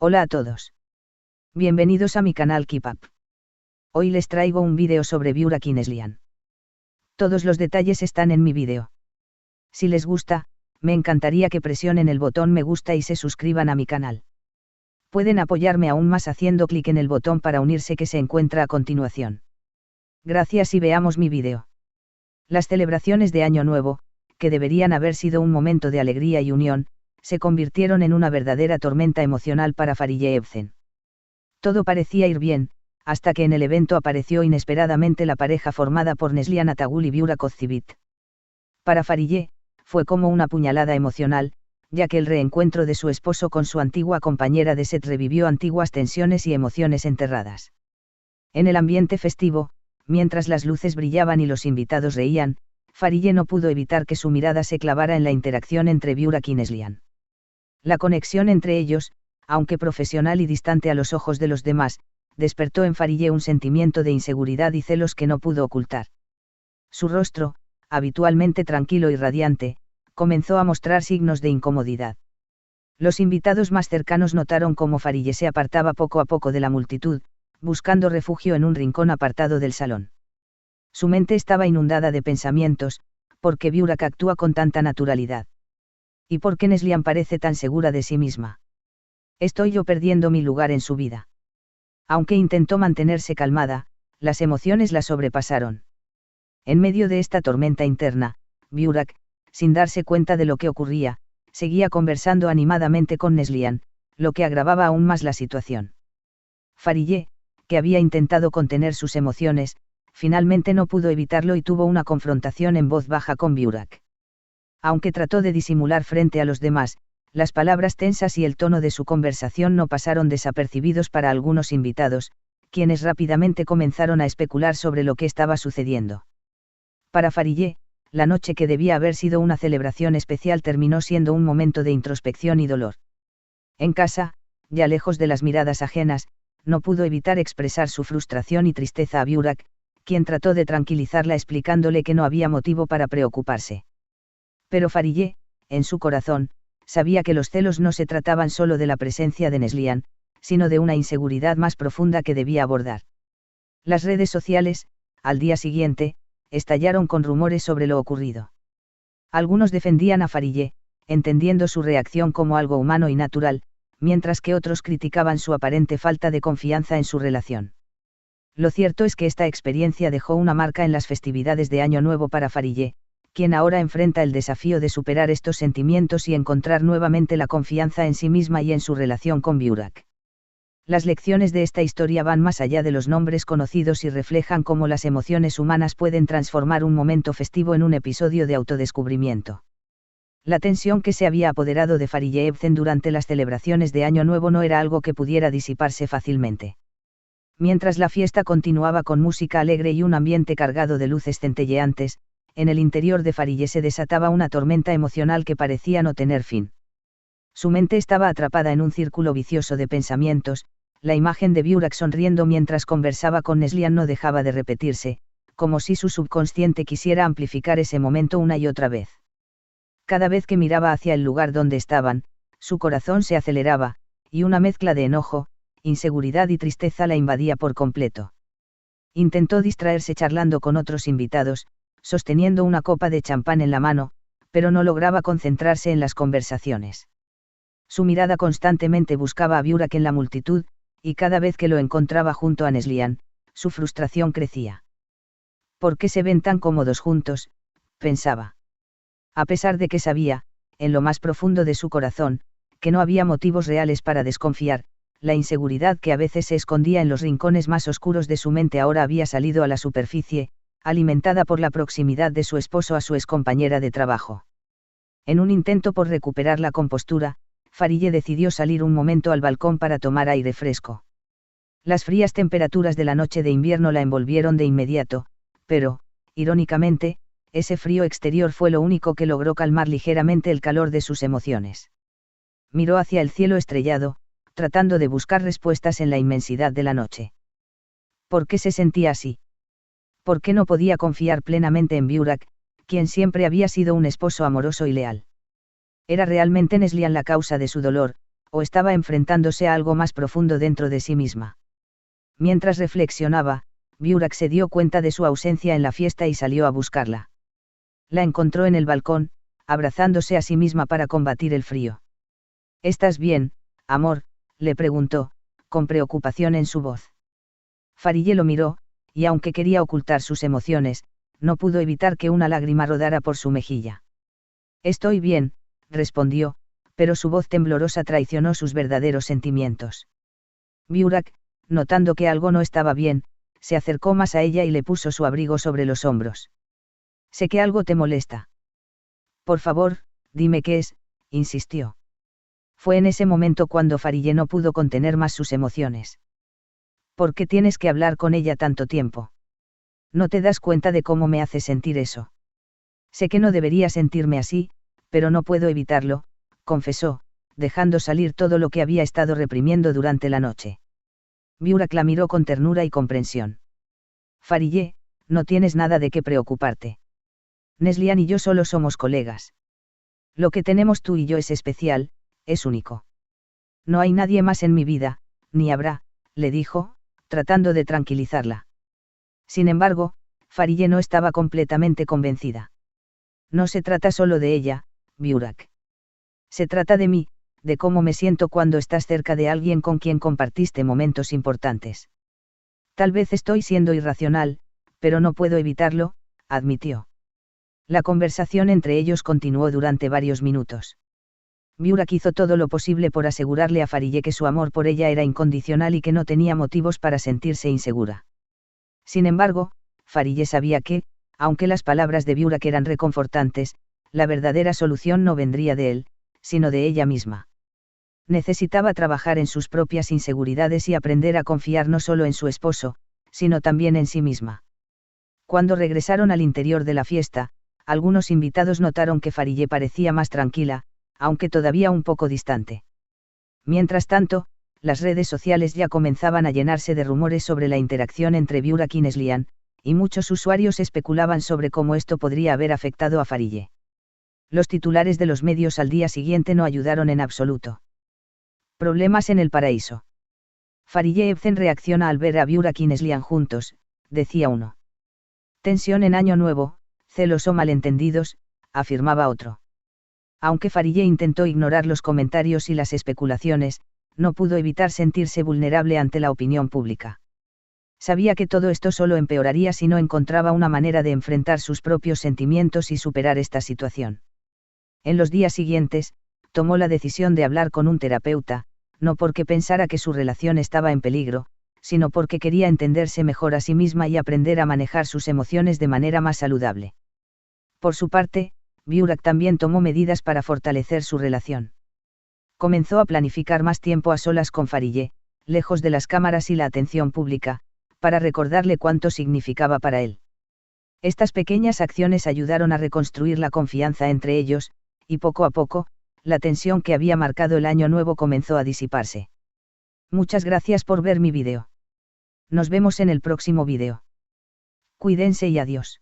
Hola a todos. Bienvenidos a mi canal Keep Up. Hoy les traigo un vídeo sobre Burak y Neslihan. Todos los detalles están en mi vídeo. Si les gusta, me encantaría que presionen el botón me gusta y se suscriban a mi canal. Pueden apoyarme aún más haciendo clic en el botón para unirse que se encuentra a continuación. Gracias y veamos mi vídeo. Las celebraciones de Año Nuevo, que deberían haber sido un momento de alegría y unión, se convirtieron en una verdadera tormenta emocional para Fariye Evcen. Todo parecía ir bien, hasta que en el evento apareció inesperadamente la pareja formada por Neslihan Atagul y Burak Ozcivit. Para Fariye, fue como una puñalada emocional, ya que el reencuentro de su esposo con su antigua compañera de set revivió antiguas tensiones y emociones enterradas. En el ambiente festivo, mientras las luces brillaban y los invitados reían, Fariye no pudo evitar que su mirada se clavara en la interacción entre Burak y Neslihan. La conexión entre ellos, aunque profesional y distante a los ojos de los demás, despertó en Fariye un sentimiento de inseguridad y celos que no pudo ocultar. Su rostro, habitualmente tranquilo y radiante, comenzó a mostrar signos de incomodidad. Los invitados más cercanos notaron cómo Fariye se apartaba poco a poco de la multitud, buscando refugio en un rincón apartado del salón. Su mente estaba inundada de pensamientos, ¿por qué Burak actúa con tanta naturalidad? ¿Y por qué Neslihan parece tan segura de sí misma? ¿Estoy yo perdiendo mi lugar en su vida? Aunque intentó mantenerse calmada, las emociones la sobrepasaron. En medio de esta tormenta interna, Burak, sin darse cuenta de lo que ocurría, seguía conversando animadamente con Neslihan, lo que agravaba aún más la situación. Fariye, que había intentado contener sus emociones, finalmente no pudo evitarlo y tuvo una confrontación en voz baja con Burak. Aunque trató de disimular frente a los demás, las palabras tensas y el tono de su conversación no pasaron desapercibidos para algunos invitados, quienes rápidamente comenzaron a especular sobre lo que estaba sucediendo. Para Fariye, la noche que debía haber sido una celebración especial terminó siendo un momento de introspección y dolor. En casa, ya lejos de las miradas ajenas, no pudo evitar expresar su frustración y tristeza a Burak, quien trató de tranquilizarla explicándole que no había motivo para preocuparse. Pero Fariye, en su corazón, sabía que los celos no se trataban solo de la presencia de Neslihan, sino de una inseguridad más profunda que debía abordar. Las redes sociales, al día siguiente, estallaron con rumores sobre lo ocurrido. Algunos defendían a Fariye, entendiendo su reacción como algo humano y natural, mientras que otros criticaban su aparente falta de confianza en su relación. Lo cierto es que esta experiencia dejó una marca en las festividades de Año Nuevo para Fariye, quien ahora enfrenta el desafío de superar estos sentimientos y encontrar nuevamente la confianza en sí misma y en su relación con Burak. Las lecciones de esta historia van más allá de los nombres conocidos y reflejan cómo las emociones humanas pueden transformar un momento festivo en un episodio de autodescubrimiento. La tensión que se había apoderado de Fariye Evcen durante las celebraciones de Año Nuevo no era algo que pudiera disiparse fácilmente. Mientras la fiesta continuaba con música alegre y un ambiente cargado de luces centelleantes, en el interior de Fariye se desataba una tormenta emocional que parecía no tener fin. Su mente estaba atrapada en un círculo vicioso de pensamientos, la imagen de Burak sonriendo mientras conversaba con Neslihan no dejaba de repetirse, como si su subconsciente quisiera amplificar ese momento una y otra vez. Cada vez que miraba hacia el lugar donde estaban, su corazón se aceleraba, y una mezcla de enojo, inseguridad y tristeza la invadía por completo. Intentó distraerse charlando con otros invitados, sosteniendo una copa de champán en la mano, pero no lograba concentrarse en las conversaciones. Su mirada constantemente buscaba a Burak en la multitud, y cada vez que lo encontraba junto a Neslihan, su frustración crecía. ¿Por qué se ven tan cómodos juntos?, pensaba. A pesar de que sabía, en lo más profundo de su corazón, que no había motivos reales para desconfiar, la inseguridad que a veces se escondía en los rincones más oscuros de su mente ahora había salido a la superficie, alimentada por la proximidad de su esposo a su excompañera de trabajo. En un intento por recuperar la compostura, Fariye decidió salir un momento al balcón para tomar aire fresco. Las frías temperaturas de la noche de invierno la envolvieron de inmediato, pero, irónicamente, ese frío exterior fue lo único que logró calmar ligeramente el calor de sus emociones. Miró hacia el cielo estrellado, tratando de buscar respuestas en la inmensidad de la noche. ¿Por qué se sentía así? ¿Por qué no podía confiar plenamente en Burak, quien siempre había sido un esposo amoroso y leal? ¿Era realmente Neslihan la causa de su dolor, o estaba enfrentándose a algo más profundo dentro de sí misma. Mientras reflexionaba, Burak se dio cuenta de su ausencia en la fiesta y salió a buscarla. La encontró en el balcón, abrazándose a sí misma para combatir el frío. ¿Estás bien, amor?, le preguntó, con preocupación en su voz. Farideh lo miró, y aunque quería ocultar sus emociones, no pudo evitar que una lágrima rodara por su mejilla. Estoy bien, respondió, pero su voz temblorosa traicionó sus verdaderos sentimientos. Burak, notando que algo no estaba bien, se acercó más a ella y le puso su abrigo sobre los hombros. Sé que algo te molesta. Por favor, dime qué es, insistió. Fue en ese momento cuando Farideh no pudo contener más sus emociones. ¿Por qué tienes que hablar con ella tanto tiempo? ¿No te das cuenta de cómo me hace sentir eso? Sé que no debería sentirme así, pero no puedo evitarlo, confesó, dejando salir todo lo que había estado reprimiendo durante la noche. Burak la miró con ternura y comprensión. Farideh, no tienes nada de qué preocuparte. Neslihan y yo solo somos colegas. Lo que tenemos tú y yo es especial, es único. No hay nadie más en mi vida, ni habrá, le dijo, tratando de tranquilizarla. Sin embargo, Farideh no estaba completamente convencida. No se trata solo de ella, Burak. Se trata de mí, de cómo me siento cuando estás cerca de alguien con quien compartiste momentos importantes. Tal vez estoy siendo irracional, pero no puedo evitarlo, admitió. La conversación entre ellos continuó durante varios minutos. Burak hizo todo lo posible por asegurarle a Farideh que su amor por ella era incondicional y que no tenía motivos para sentirse insegura. Sin embargo, Farideh sabía que, aunque las palabras de Burak eran reconfortantes, la verdadera solución no vendría de él, sino de ella misma. Necesitaba trabajar en sus propias inseguridades y aprender a confiar no solo en su esposo, sino también en sí misma. Cuando regresaron al interior de la fiesta, algunos invitados notaron que Farideh parecía más tranquila, aunque todavía un poco distante. Mientras tanto, las redes sociales ya comenzaban a llenarse de rumores sobre la interacción entre Burak y Neslihan, y muchos usuarios especulaban sobre cómo esto podría haber afectado a Farideh. Los titulares de los medios al día siguiente no ayudaron en absoluto. Problemas en el paraíso. Farideh Ebsen reacciona al ver a Burak y Neslihan juntos, decía uno. Tensión en Año Nuevo, celos o malentendidos, afirmaba otro. Aunque Farideh intentó ignorar los comentarios y las especulaciones, no pudo evitar sentirse vulnerable ante la opinión pública. Sabía que todo esto solo empeoraría si no encontraba una manera de enfrentar sus propios sentimientos y superar esta situación. En los días siguientes, tomó la decisión de hablar con un terapeuta, no porque pensara que su relación estaba en peligro, sino porque quería entenderse mejor a sí misma y aprender a manejar sus emociones de manera más saludable. Por su parte, Burak también tomó medidas para fortalecer su relación. Comenzó a planificar más tiempo a solas con Farideh, lejos de las cámaras y la atención pública, para recordarle cuánto significaba para él. Estas pequeñas acciones ayudaron a reconstruir la confianza entre ellos, y poco a poco, la tensión que había marcado el año nuevo comenzó a disiparse. Muchas gracias por ver mi vídeo. Nos vemos en el próximo vídeo. Cuídense y adiós.